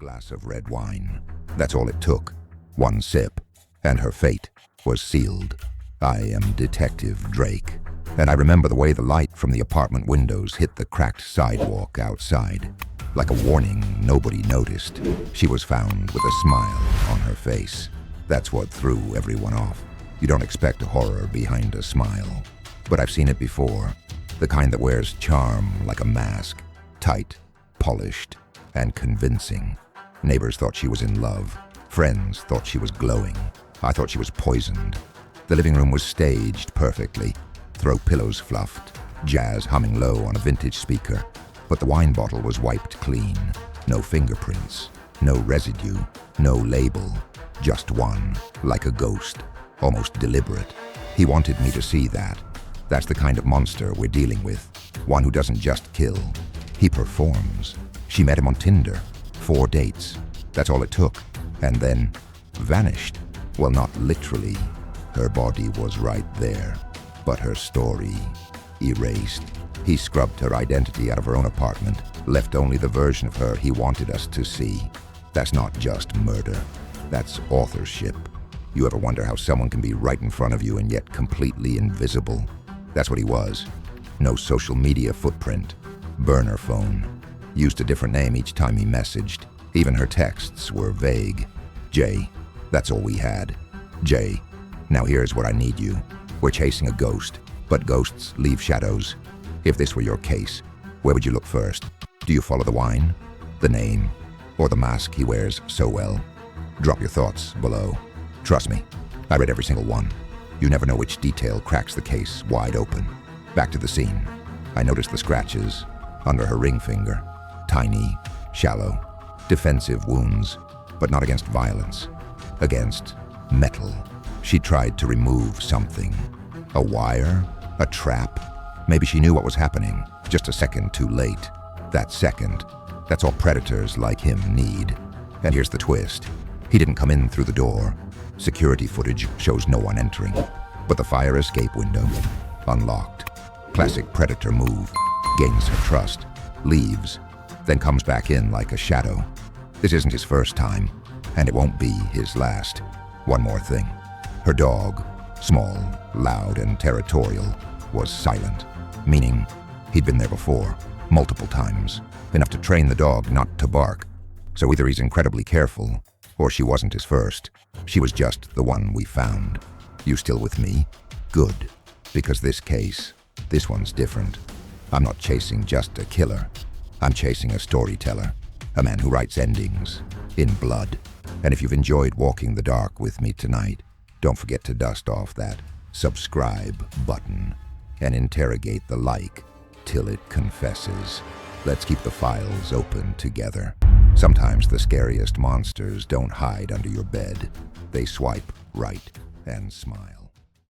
glass of red wine. That's all it took. One sip, and her fate was sealed. I am Detective Drayk, and I remember the way the light from the apartment windows hit the cracked sidewalk outside. Like a warning, nobody noticed. She was found with a smile on her face. That's what threw everyone off. You don't expect horror behind a smile. But I've seen it before. The kind that wears charm like a mask. Tight, polished, and convincing. Neighbors thought she was in love. Friends thought she was glowing. I thought she was poisoned. The living room was staged perfectly. Throw pillows fluffed, jazz humming low on a vintage speaker. But the wine bottle was wiped clean. No fingerprints, no residue, no label. Just one, like a ghost, almost deliberate. He wanted me to see that. That's the kind of monster we're dealing with. One who doesn't just kill, he performs. She met him on Tinder. 4 dates. That's all it took. And then vanished. Well, not literally. Her body was right there. But her story erased. He scrubbed her identity out of her own apartment, left only the version of her he wanted us to see. That's not just murder. That's authorship. You ever wonder how someone can be right in front of you and yet completely invisible? That's what he was. No social media footprint. Burner phone. Used a different name each time he messaged. Even her texts were vague. Jay. That's all we had. Jay. Now here's what I need you. We're chasing a ghost, but ghosts leave shadows. If this were your case, where would you look first? Do you follow the wine, the name, or the mask he wears so well? Drop your thoughts below. Trust me, I read every single one. You never know which detail cracks the case wide open. Back to the scene. I noticed the scratches under her ring finger. Tiny, shallow, defensive wounds, but not against violence. Against metal. She tried to remove something. A wire? A trap? Maybe she knew what was happening, just a second too late. That second, that's all predators like him need. And here's the twist. He didn't come in through the door. Security footage shows no one entering. But the fire escape window, unlocked. Classic predator move. Gains her trust, leaves, then comes back in like a shadow. This isn't his first time, and it won't be his last. One more thing. Her dog, small, loud, and territorial, was silent, meaning he'd been there before, multiple times, enough to train the dog not to bark. So either he's incredibly careful, or she wasn't his first. She was just the one we found. You still with me? Good. Because this case, this one's different. I'm not chasing just a killer. I'm chasing a storyteller, a man who writes endings in blood. And if you've enjoyed walking the dark with me tonight, don't forget to dust off that subscribe button and interrogate the like till it confesses. Let's keep the files open together. Sometimes the scariest monsters don't hide under your bed. They swipe right and smile.